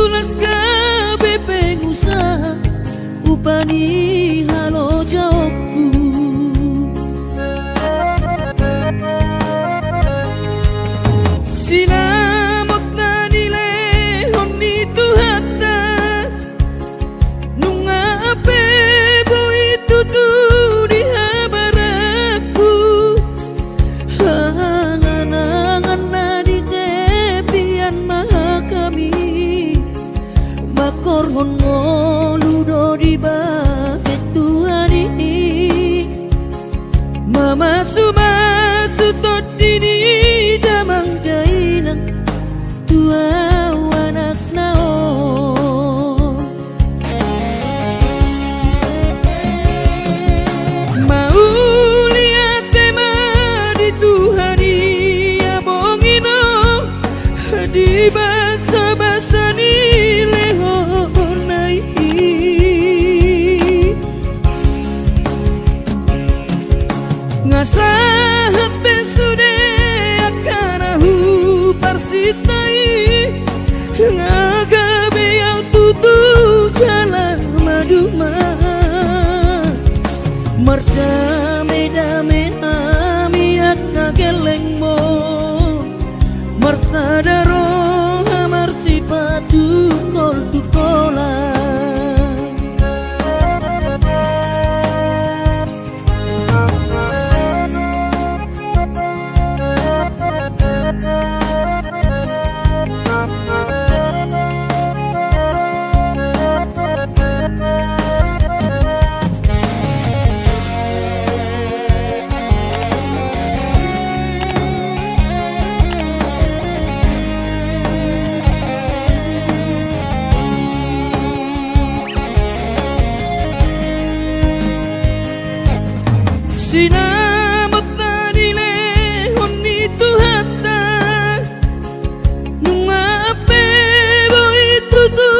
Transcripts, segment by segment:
tulas kabeh pengusaha upani halo jawabku. Sinamot na nile honni tuhata nunga ape boy tutu di habaraku hanganangan na di kepian maha kami makor hongo ludo di bahet tuhari mama sumasu tot dini damang dainang tua anak nao mau lihat tema di tuhari abongino di basa-basa ni lehonai ngasahat besude akanahu parsitai ngagabe yang tutu jalan maduma merdame-dame ami akageleng mo marsadaro amar sipatu kol tukola sinamot na nile honni tuhata nunga ape boy tutu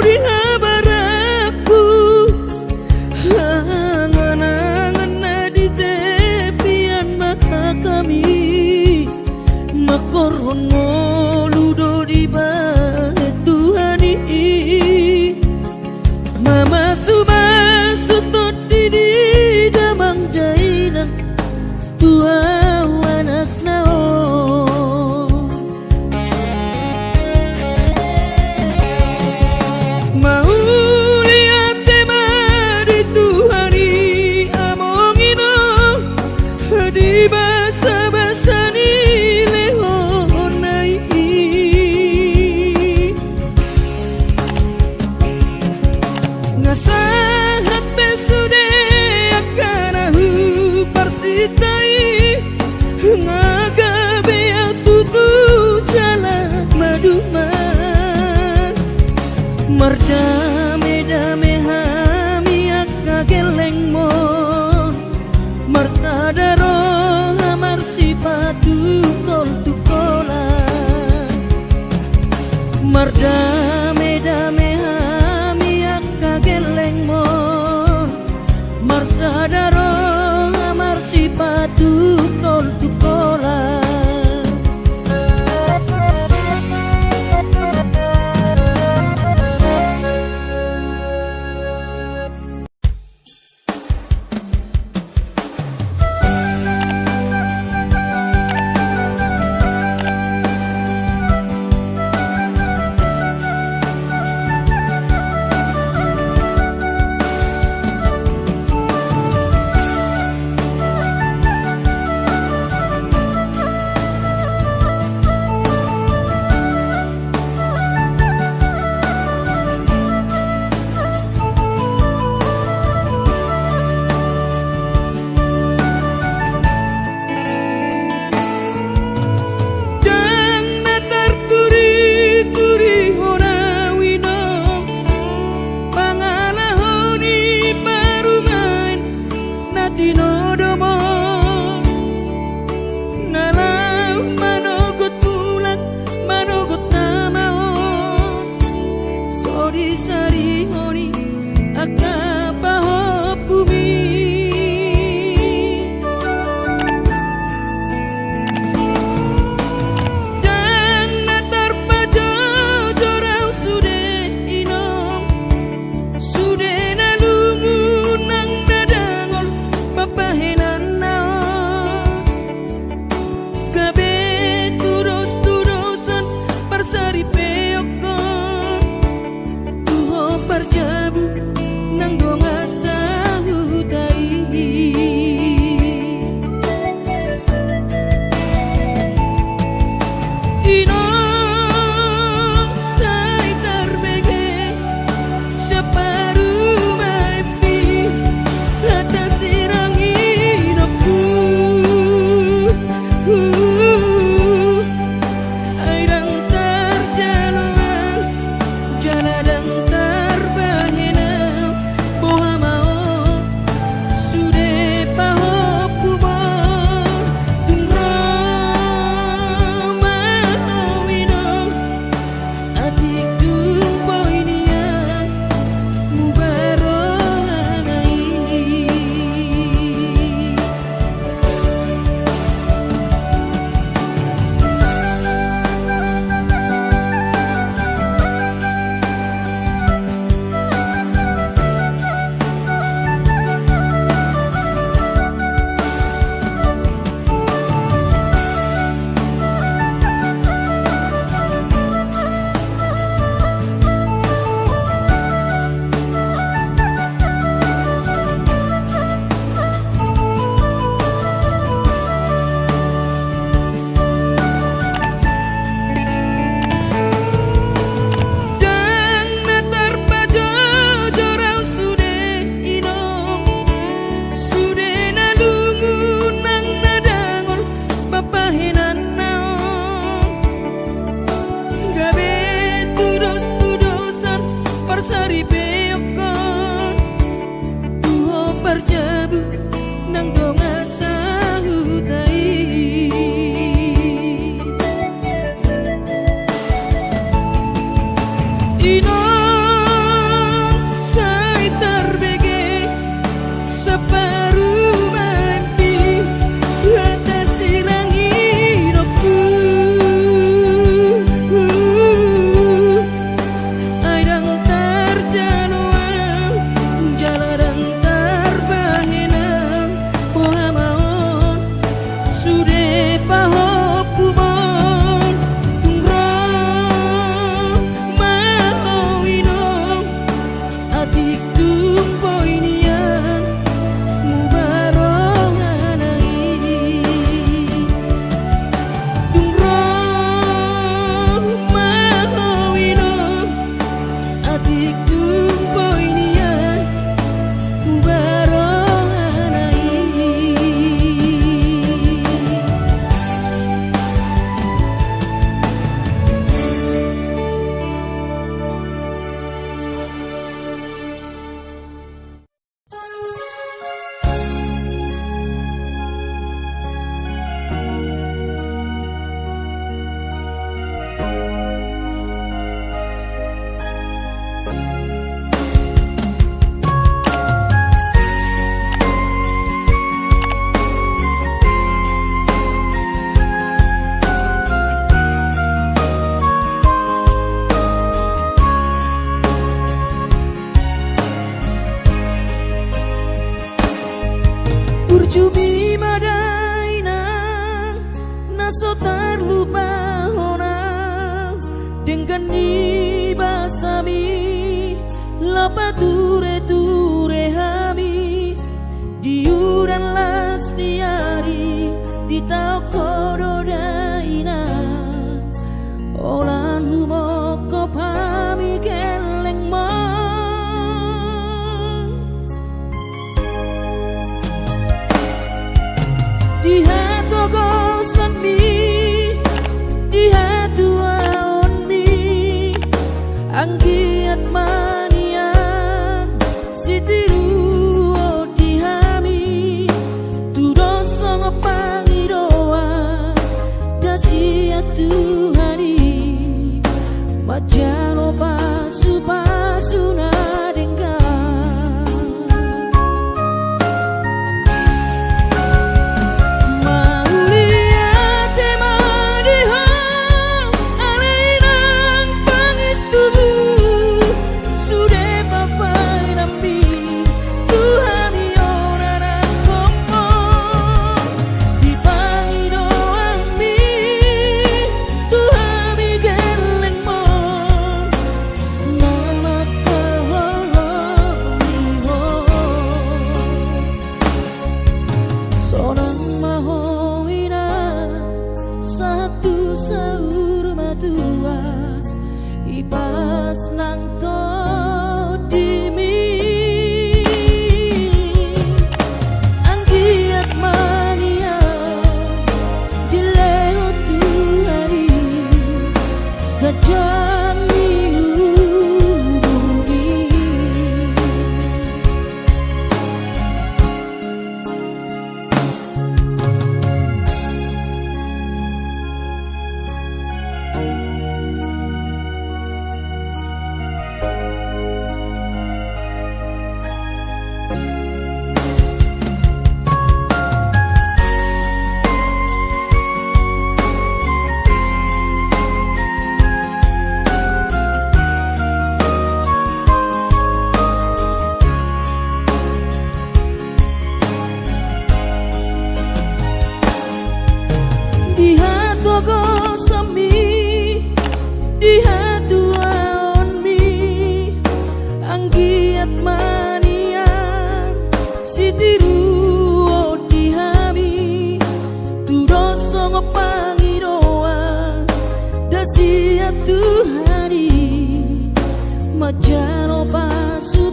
di habaraku hanganangan na di tepian mata kami makor hongo ludo di bahet tuhani mama sumasu tot dini damang dainang tua anak nao mau lihat tema di tuhari amongino di basa-basa ni lehonai ngasahat besude akanahu parsitai ngagabe yang tutu jalan maduma merdame-dame hami akageleng mon marsadaro amar sipatu kol tukola merdame-dame hami akageleng mon marsadaro amar sipatu kol tukola Inong say terbege separuh mimpi atas sirang hidupku. Aidang terjanuan jalan terbanginang pohamaon sude pahop kumon tungro mau inong adik tumpo inian mubarong anai tungro mau inong adik tumpo inian mubarong anai. Urjubi madaina naso terlupa honang dengan ni basami lapa ture hami diuran las diari di tau kododaina olan humoko pami geleng di hatu gosan mi di hatu aon mi anggiat manian sitiru di hami tudo songo pangidoa dasia Tuhani majano pasu na dengga ipas nang to dimi anggiat mania dileo Tuhani gajah hubungi di hatu gosam mi di hatu aon mi anggiat manian sitiru di hami tudo songo pangidoa dasia Tuhani majano pasu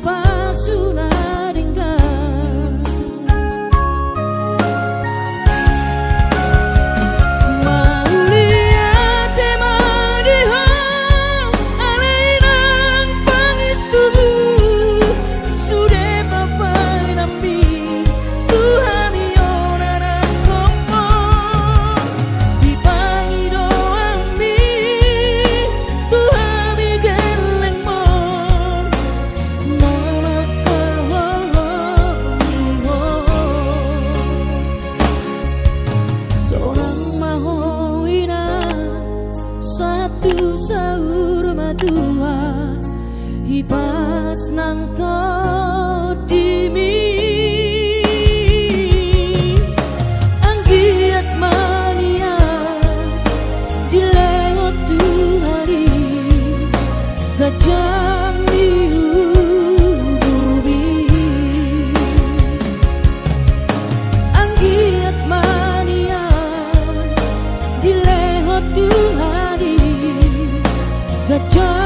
na dengga geleng sahur matua hibas nang to dimi anggiat mania dilewat tu hari gajah diububi anggiat mania dilewat tu hari gajah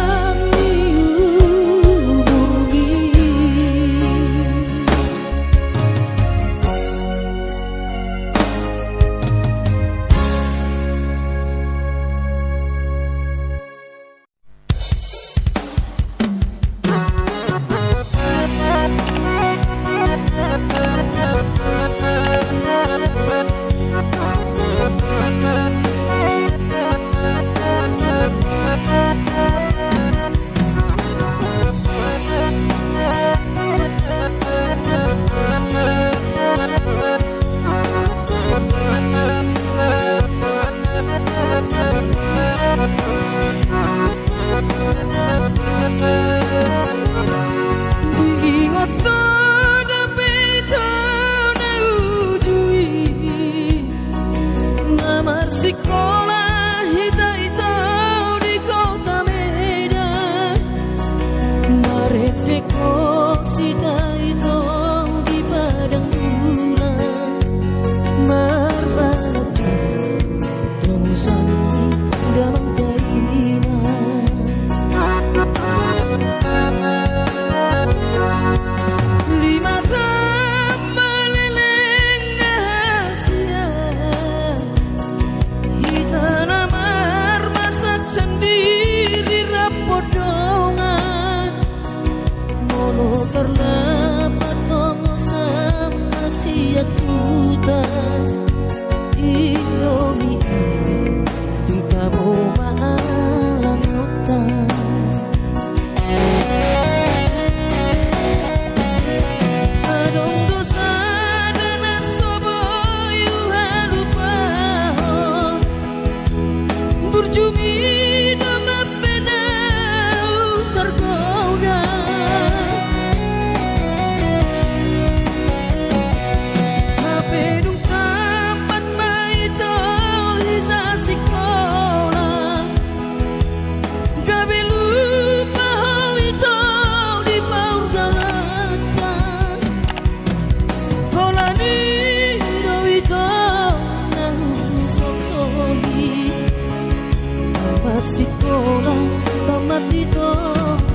sekolah tamat dito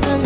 ang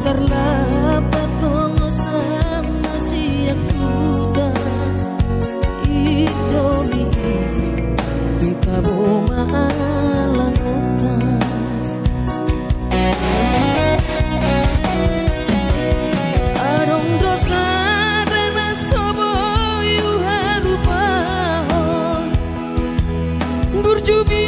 terlapat tongo sama siap kuda Indomie kita boma langota arong dosa dana sobo yuhalupahon burjubi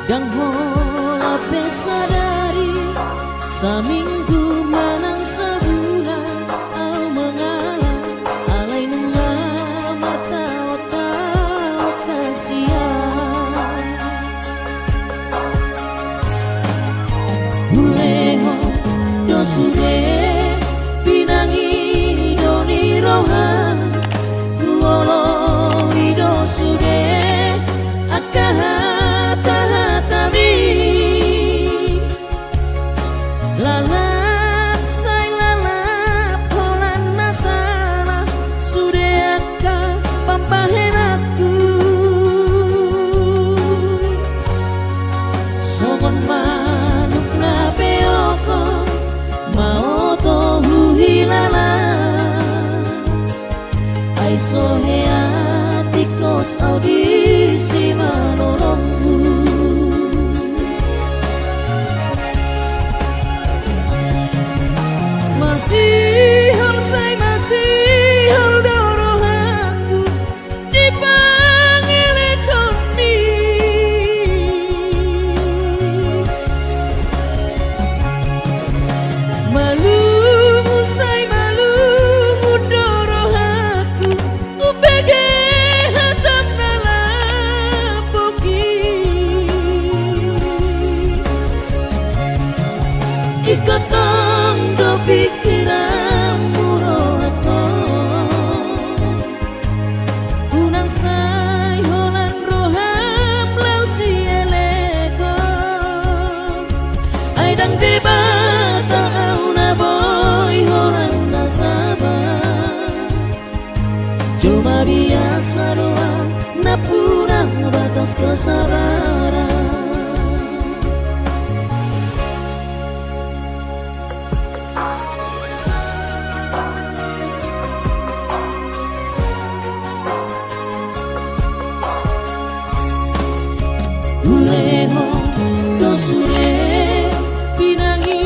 Gang hola pesadari saminggu manang sebulan au mengalah alai nunga mata otak kasihan Buleho dosure pinangi doni rohan kuolo idosure akahatami lalap say lalap holan nasala sudeaka pampahenaku sogon manuk na peoko mau to huhilala ai soheatikos audisi manolongku masih doroh aku dipangelekoni malu doroh aku upege hatam nalapoki ikotong do pikiranmu rohako unang say holan roham lau si eleko aidang debata au na boy holan nasaba cuma biasa doang na purang batas kesabaran Buleho dosure pinangi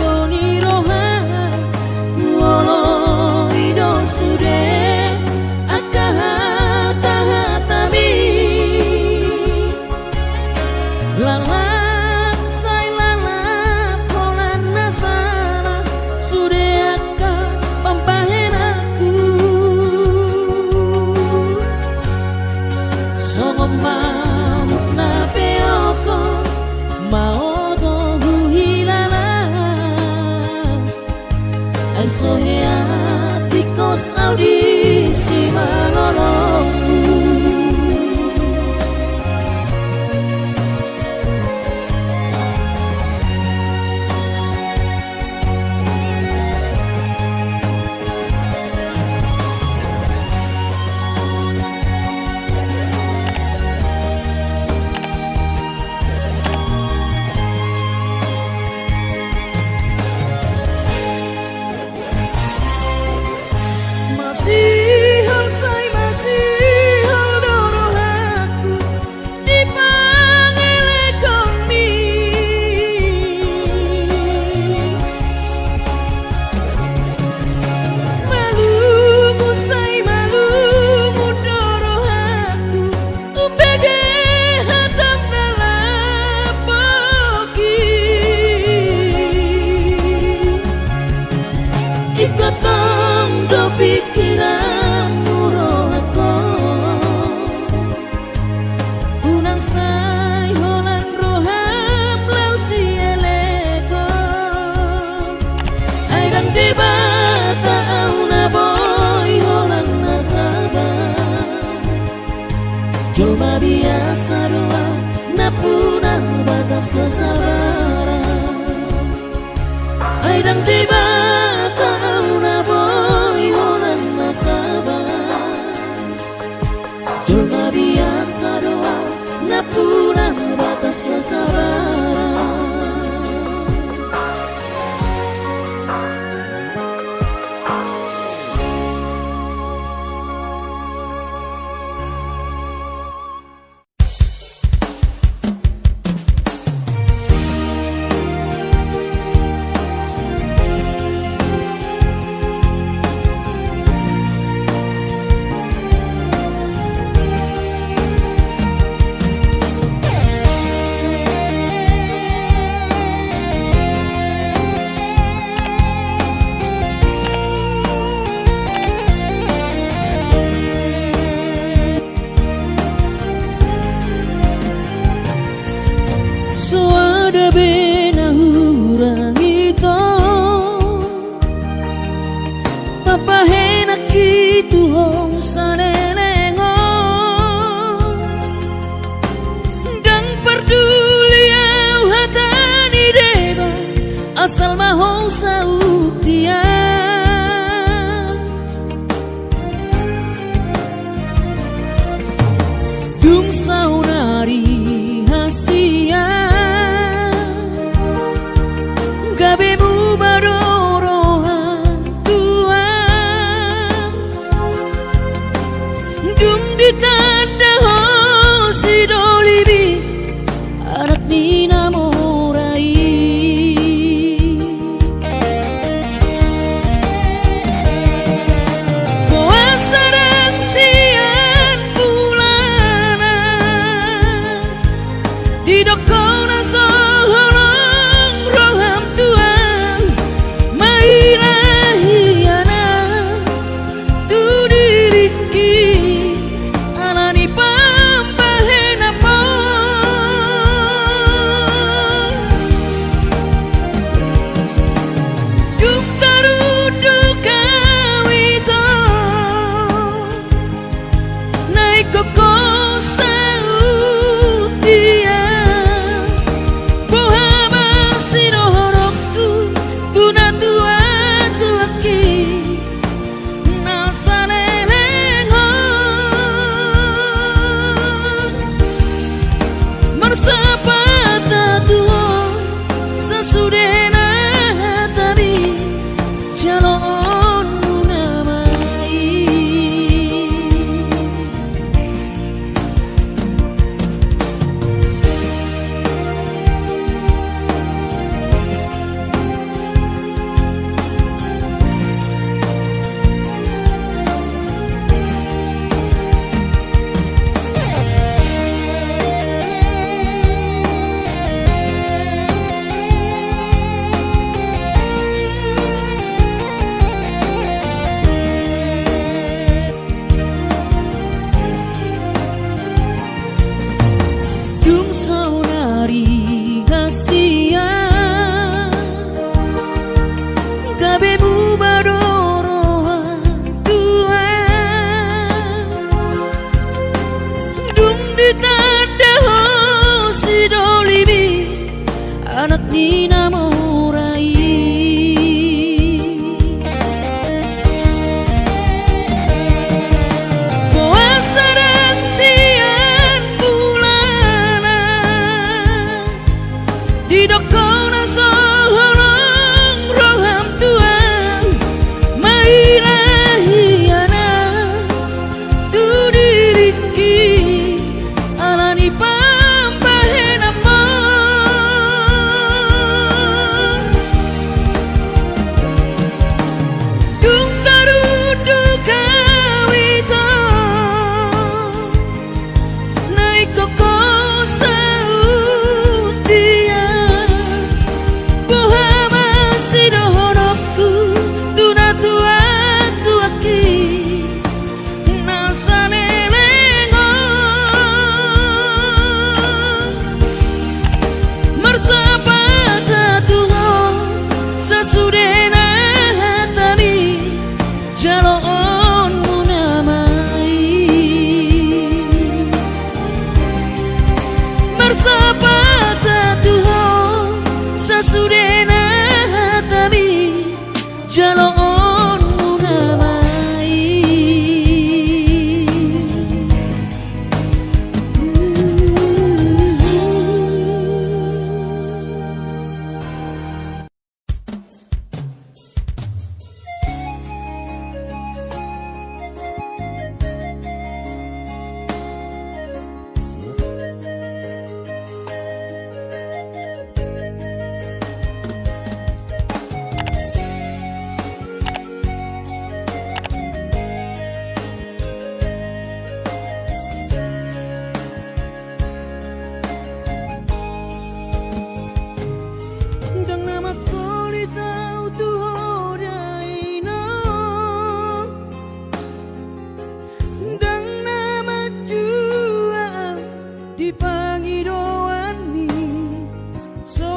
doni rohan kuolo idosure akahatami lalap say lalap holan nasala sudeaka pampahenaku songoma mau to huhilala ai soheatikos audisi manolongku ikotong do pikiranmu rohako unang say holan roham lau si eleko aidang debata au na boy holan nasaba cuma biasa doang na punang batas kesabaran aidang debata na boy holan nasaba cuma biasa doang na punang batas kesabaran ada bena hurangi to papa henak itu hong sanenengo dan peduli au hatani deba asal mahong sautia dung saunari hasia gabemu barorohan Tuhan dung ditanda hosi dolibi anak nina morai puasa dan siang bulana di dokona soholong roham Tuhan mailahiana tu diriki anani pampahena mo dum tarudu kawito naik koko sautia pohama sinohoroktu tuna tua tuaki nasalenengon marsapata tuo sasudena tabi jalon namai dung saunari hasia gabemu barorohan Tuhan dung ditanda hosi dolibi anak nina morai puasa dan siang bulana di dokona soholong roham Tuhan mailahiana tu diriki alani pampahena mo dung tarudu kawito naik koko sautia pohama sinohoroktu tuna tua tuaki nasalenengon marsapata tuo sasudena tabi jalon munamai marsapata tuo sasudena tabi jalon munamai di pangidoan ni so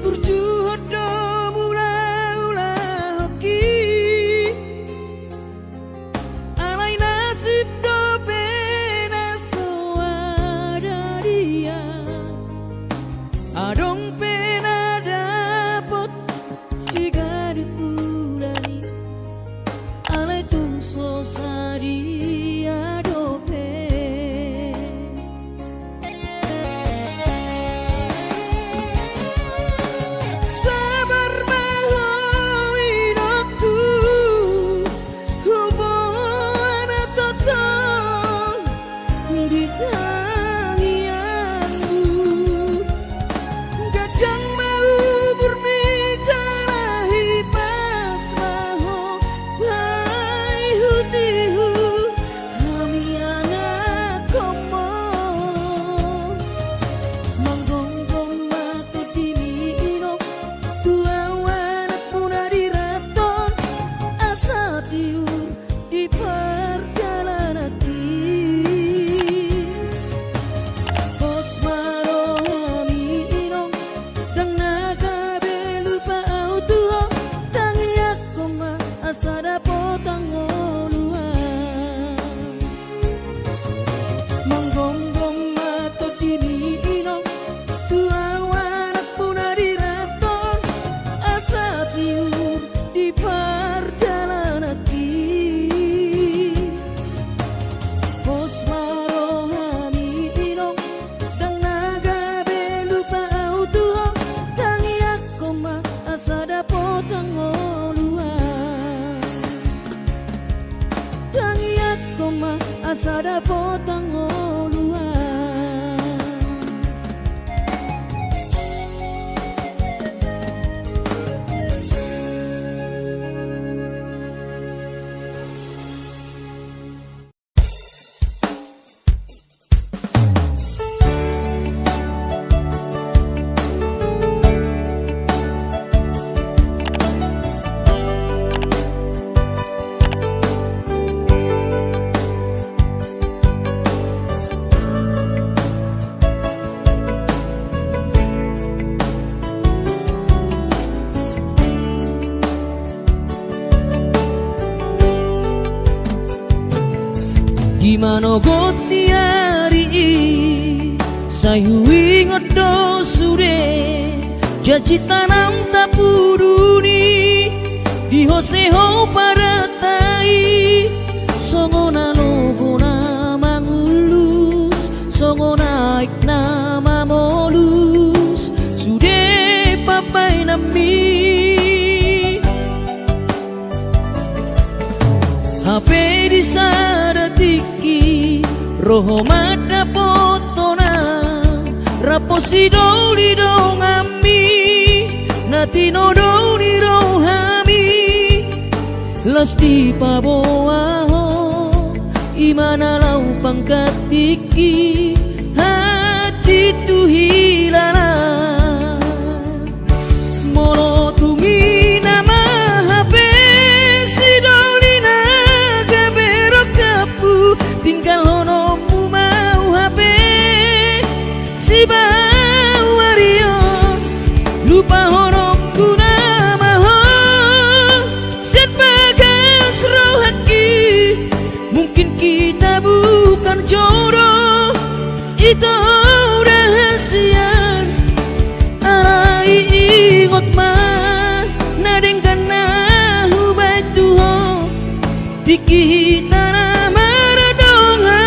berjuhodo mula-ulah hoki alai nasib do pena soada dia adong pena dapot sigari ulani alai tung sosari adope sabar mahoi dokku hubungan total di tangianmu gajang mau berbicara hipas maho bai hutihu kami anak komo manggonggong matu dimino dua anak muda diraton asa tiur di perjalanan bos marohami inong dan naga belupa autuho tangiak koma asada potang oluan manggonggong mato dimi inong dua anak muda diraton asa tiur di perjalanan bos marohami inong dan naga belupa autuho tangiak koma asada potang oluan tangiak koma asada potang oluan di mano goti hari sayu ingot do sure jaji tanam tapuduni di hoseho para tai songona logona mangulus songona iknama molus sude papai nami HP di sadatiki roho mada potona raposi doli dongami natino doli rohami lasti paboaho imana lau pangkatiki hati tu hilara molo tungi nama HP si doli naga berokapu tinggal honomu mau HP si bawario lupa honoku nama ho set bagas rohaki mungkin kita bukan jodoh itu rahasia arai ingot mah nadengkan nahu batuho tiki tanah maradongan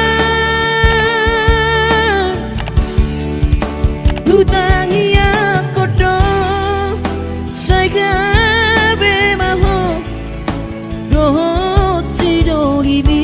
hutangi akodo sai gabe maho dohot sidolibi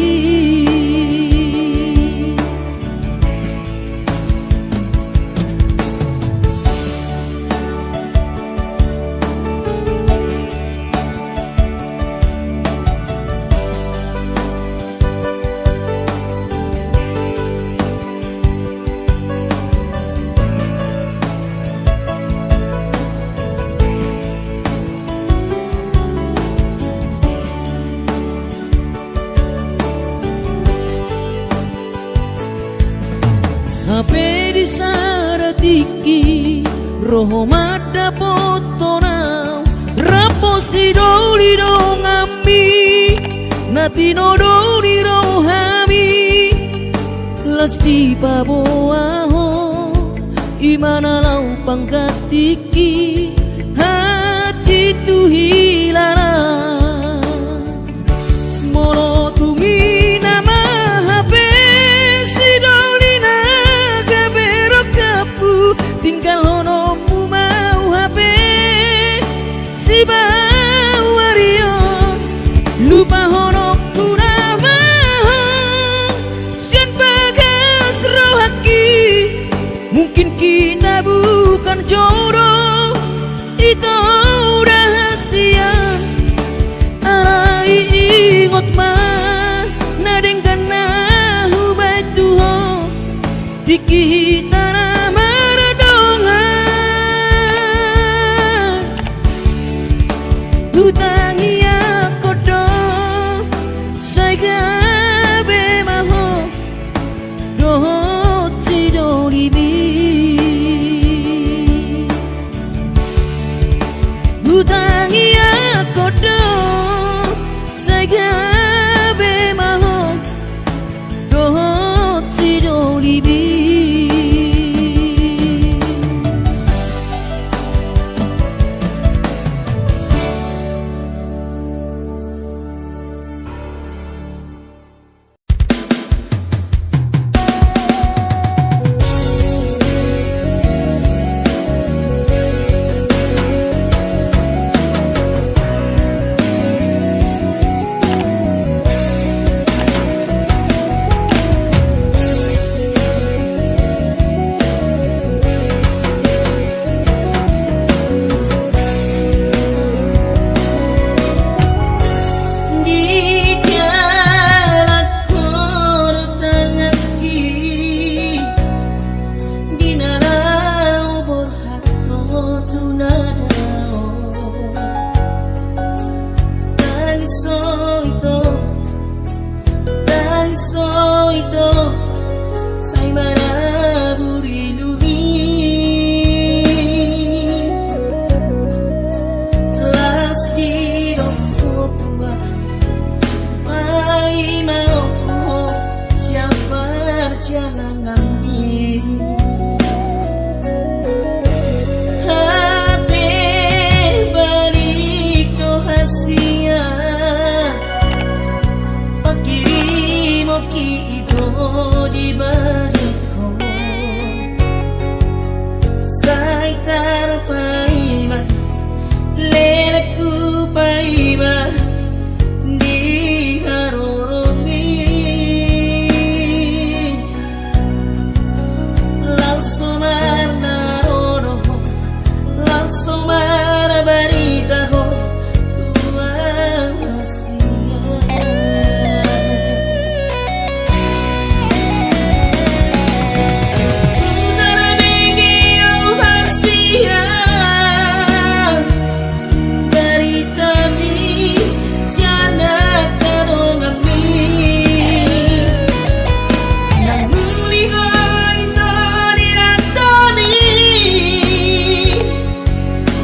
roho mada potonau rapo sidoli dong ami natino doli rohami lasti paboaho imana lau pangkatiki hati tu hilala molo tungi nama HP sidolina gabero kapu tinggal hono mu mau HP si bawario lupa hono kurama sian bagas rohaki mungkin kita bukan jodoh itu rahasia alai ingot mah nadengkan hubai tuho dikita maradongan hutangi aku do saya gabe maho dohot sidolibi hutangi aku do saya gabe maho dohot sidolibi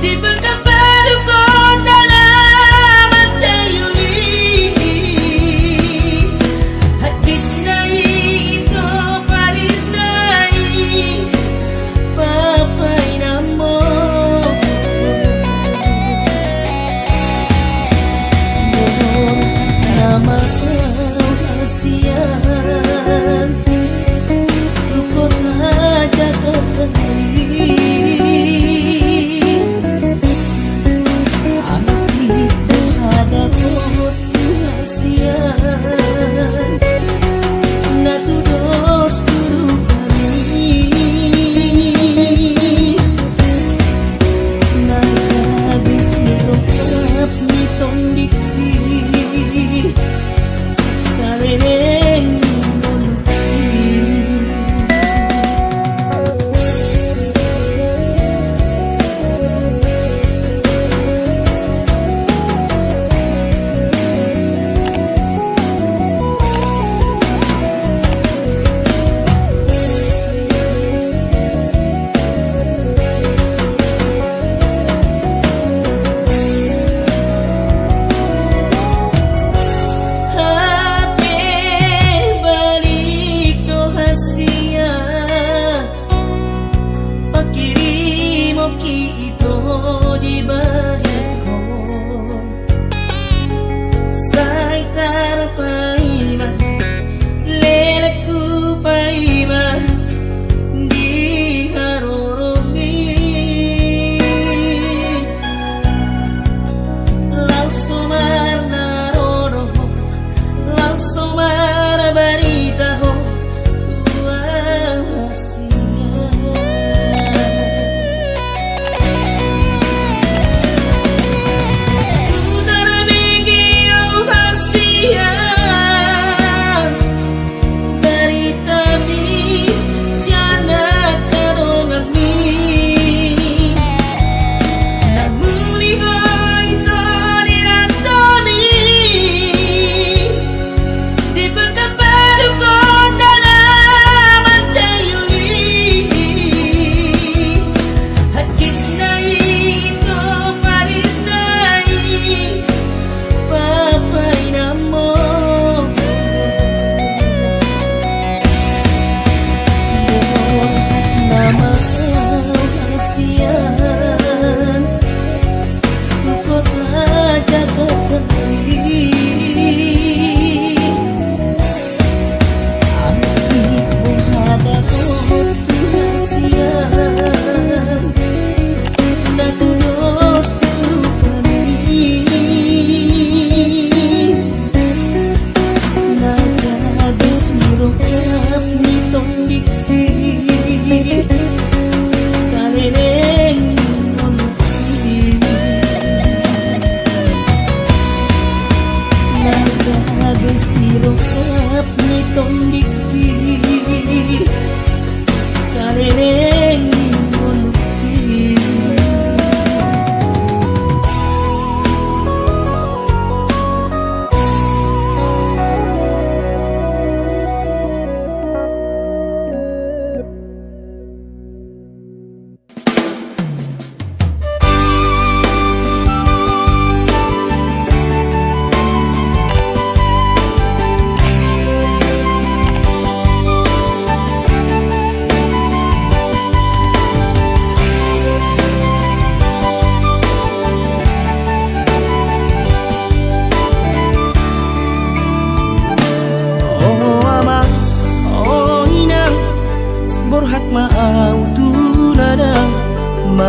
Di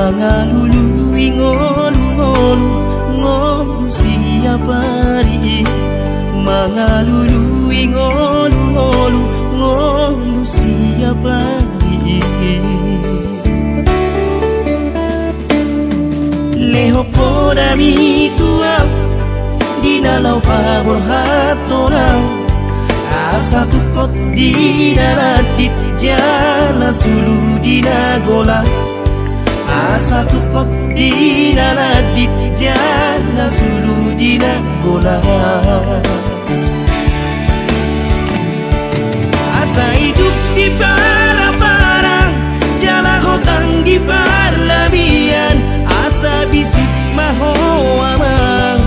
Mangalulu ingolu-ngolu ngolu siapa ri. Mangalulu ingolu-ngolu ngolu siapa ri. Leho poda mi tua dinalau pabor hatonau. Asa tukot dina tip jala sulu dina gola. Asa tukot dina tip jala sulu dina gola. Asa hidup di parang-parang, jala hotang di parlabian. Asa bisuk maho amang,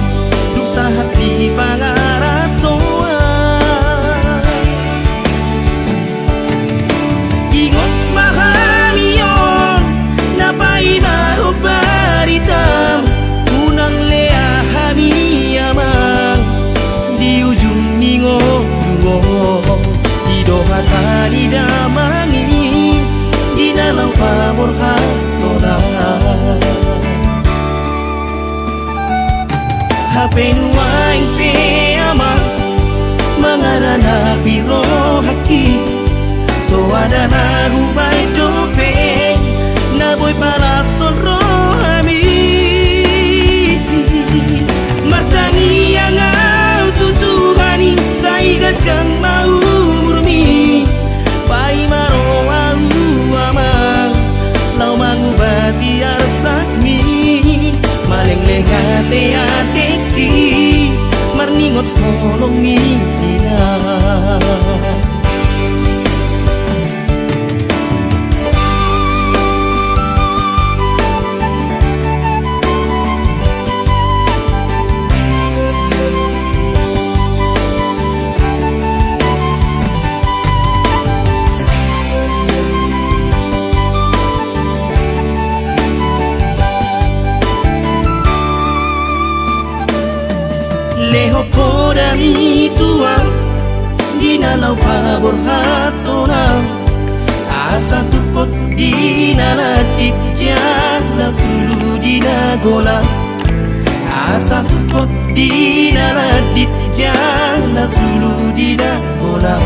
dusa hati pangaratoan. Ingot mahamion, napai maho paritam. Unang lea hami amang, di ujung ningo-ningo. Dohatani damangi di dalam pabor hatona. Hape nuaing pe ama mangarana piro haki. So ada nagu bai dope na boy para sonro ami. Matangi yang au tutuhani sai gajang mau pai maro au amang lau mangubati arsakmi maleng lengate ateki marningot kolong mina. Leho poda mi tua dinalau pabor hatona. Asa tukot dina tip jala sulu dina gola. Asa tukot dina tip jala sulu dina gola.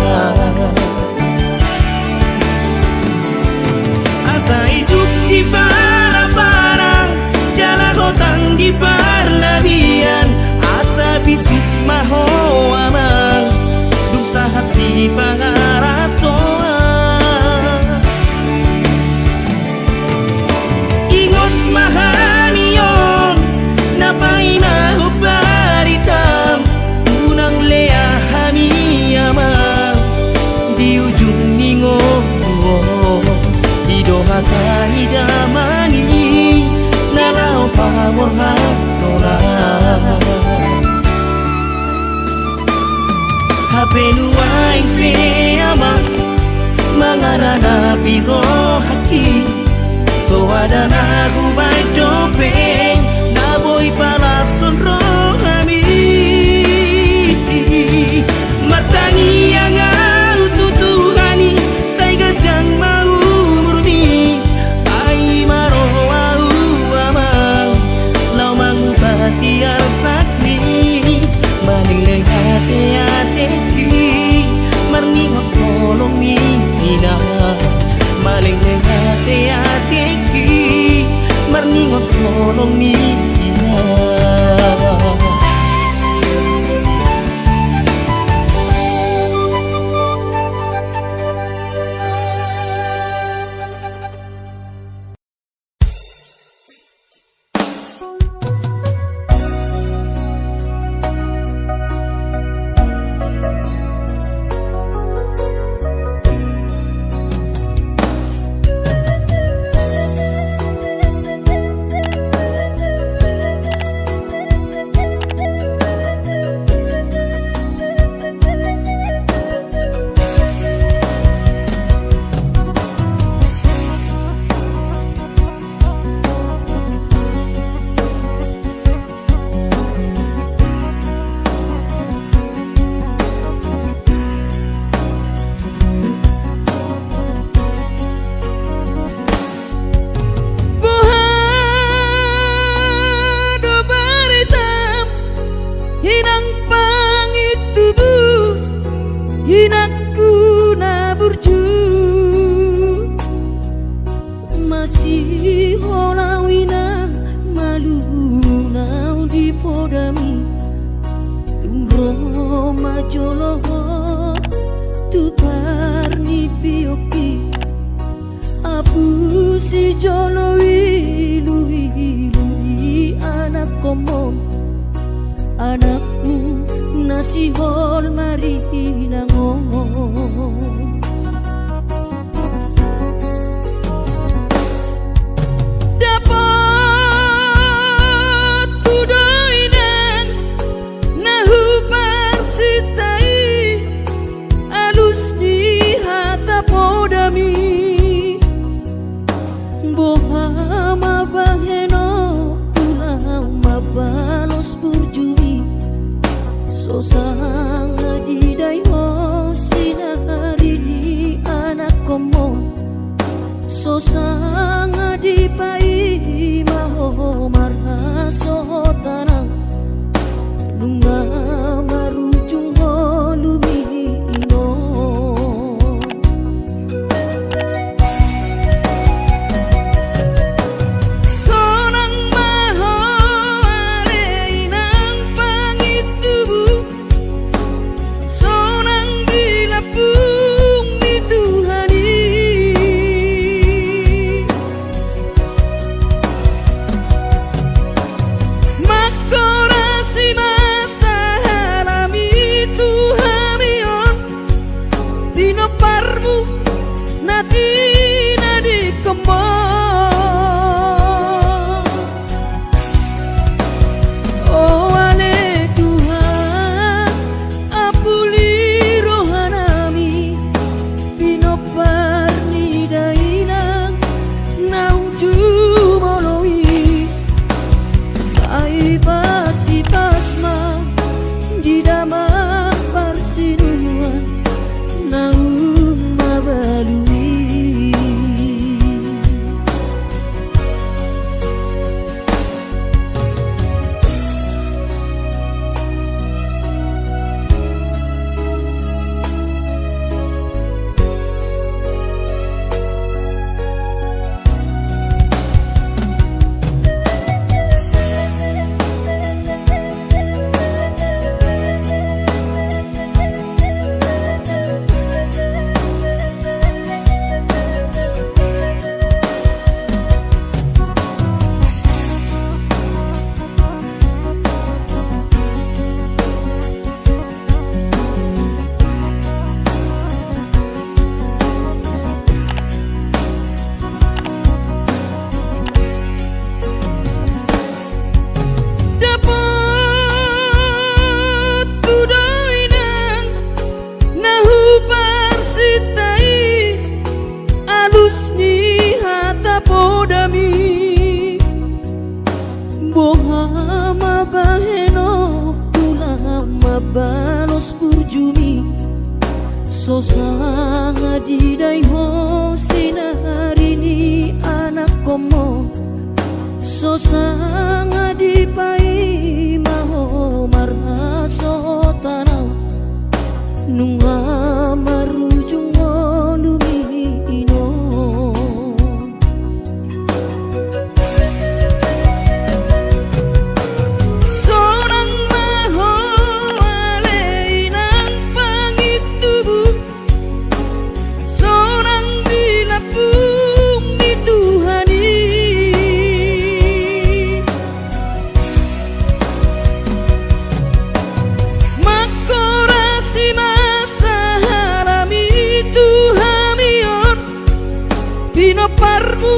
Asa hidup di parang-parang, jala hotang di parlabian. Asa bisuk maho amang, dusa hati pangaratoan. Ingot mahamion, napai maho paritam. Unang lea hami amang, di ujung ningo. Di dohatani damangi nalau pamor hatona. Hape nuaing pe ama mangarana piro haki. So ada nagu bai dopeng na boy para sonro ami. Matangi yang au tutuhani sai gajang mau murni. Ai maro au amang lau mangubati arsakmi maling lengate ateki marningot kolong mina. Maling lengate ateki marningot kolong mina. anakmu nasihol marinangon. Dapat tudoy nang nahuparsitai alus di hata podami boha mabaheno pulau mabalos burjumi sosang didayo sinari di anak komo sosang dipai maho marhaso tanang bunga marujung lumino. Sonang maho areinang pangitubu sonang dilapung di Tuhani makorasi masa halami Tuhamion dino parmu nati nadi kemon. Oh ale Tuhan apuli rohanami bino parni dainang nauju moloi sai pasi pasma di damang parsinuan naum mabalui. Dapat tudoy nang nahuparsitai alus ni hata podami boha mabaheno pulau mabalos burjumi sosang didayo sinari ni anak komo sosang dipai maho marhaso tanau nunga marujung lumino. Sonang maho aleinang pangitubu sonang dilapung di Tuhani makorasi masa halami Tuhamion bino parmu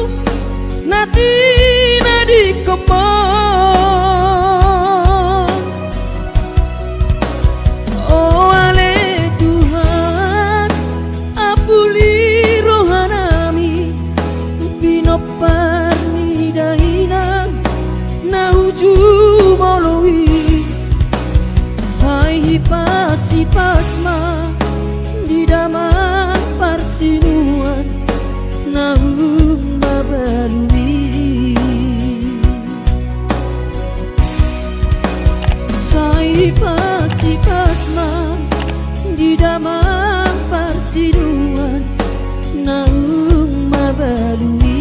nati nadi kemon. Oh ale Tuhan apuli rohanami bino parni dainang nauju moloi sai pasi pasma di damang parsinuan naum mabalui sai pasi pasma di damang parsinuan naum mabalui.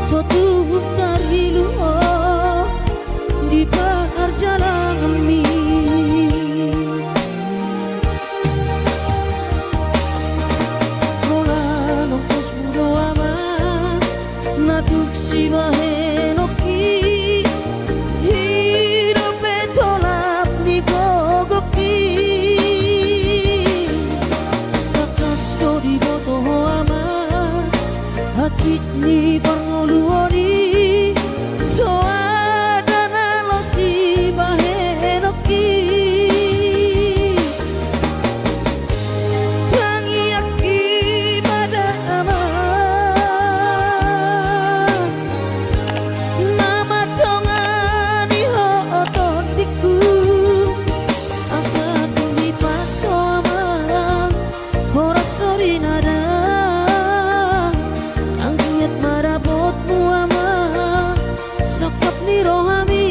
suatu dari luar di perjalanan mi Mola nongkos mudo ama natuk si bahenoki hidup betolap ni gogoki kakas do di boto ama hati ni pangoluoni soadana lo si bahenoki tangi aki pada ama nama dongani ho otondiku asa tumi paso ama ora sori nada angkiat marabotmu ama sokap ni rohami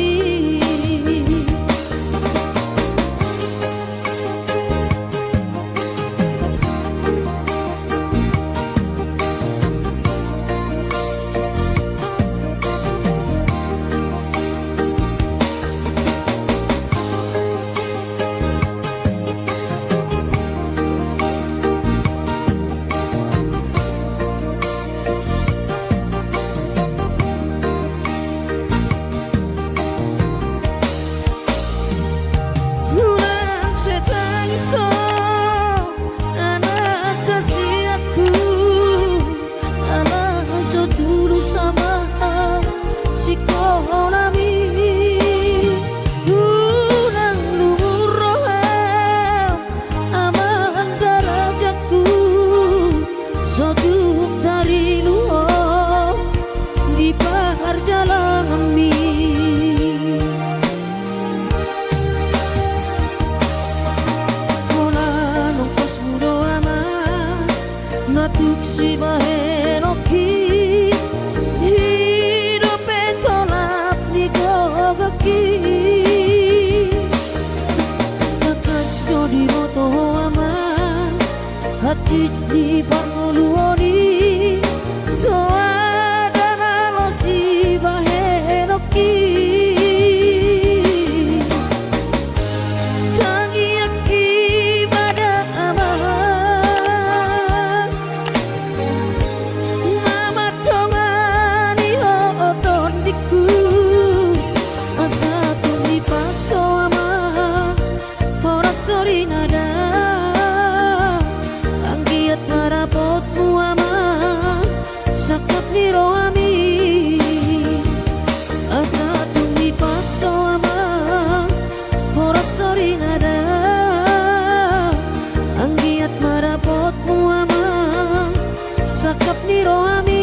Ulang setangiso anak kasih aku anak so tulus sama si konami ulang lumur roham amang darajaku so dari luar di perjalanan mi natuk si bahenoki hidup betolap ni gogoki kakas do di boto ama hati ni pangoluoni soadana lo si bahenoki tangi aki pada ama nama dongani ho otondiku asa tumi paso ama ora sori nada angkiat marabotmu ama sakap ni rohami asa tumi paso ama ora sori nada angkiat marabotmu ama sakap ni rohami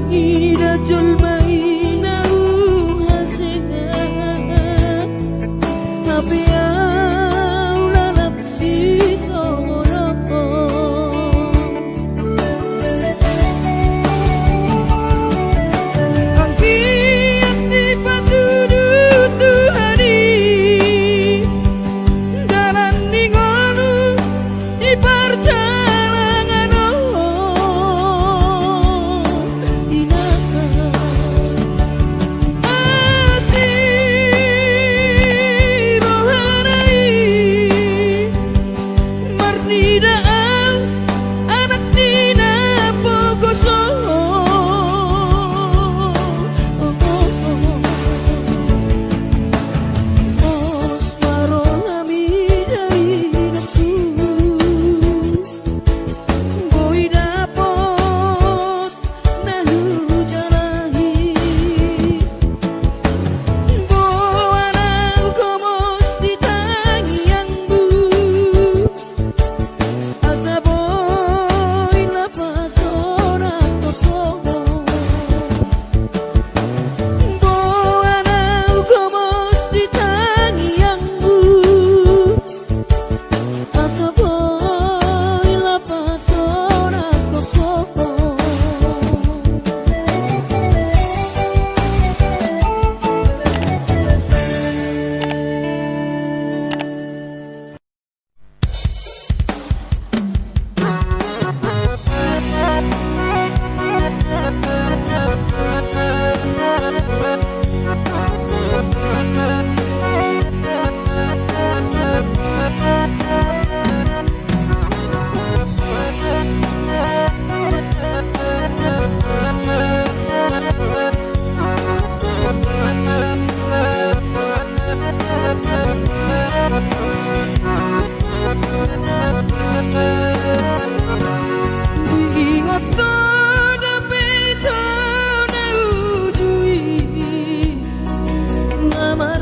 rajul mainau hasena tapi au lalap si soroko angki ati patudu Tuhani dalan ningonu di perjalanan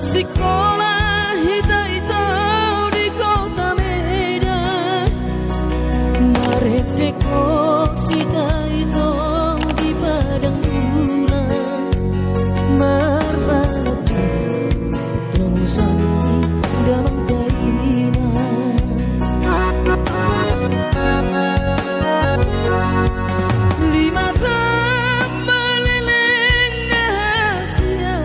sekolah hita di kota Medan Mareteko sita itu di padang bulan Marbatu temusan dalam kaina lima meleleng rahasia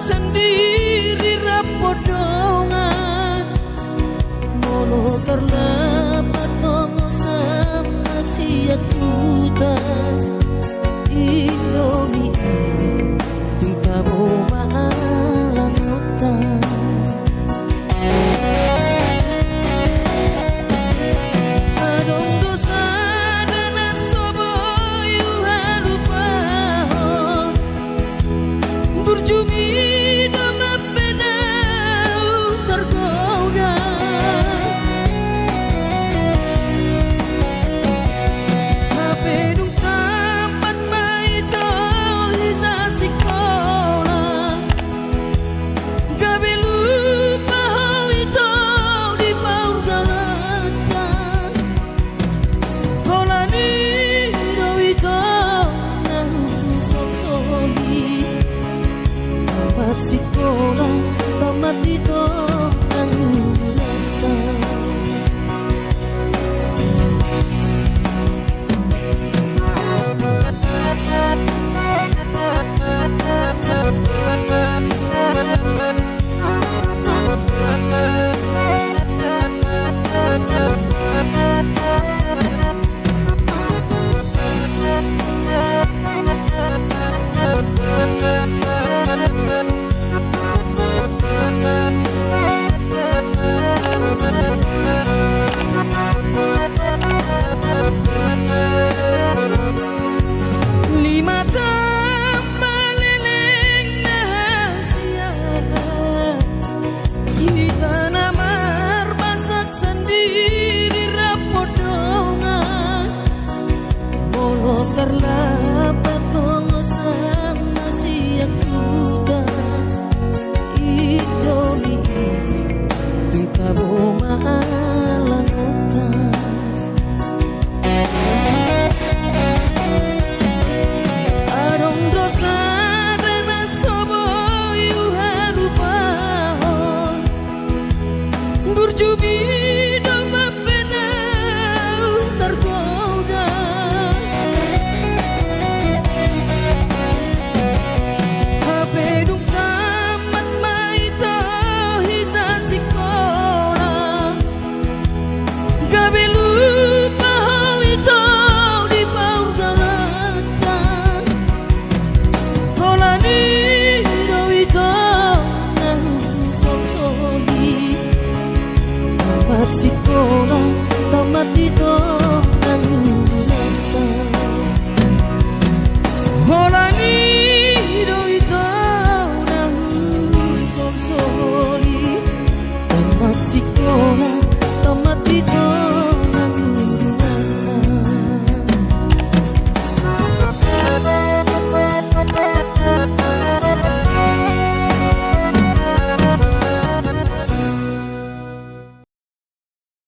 sendiri rapodongan mono terlepat tongo sama siak kuta Indomie di kaboma alang hutan adong dosa dan asoboyu halupahon berjumi sekolah tamat itu terlalu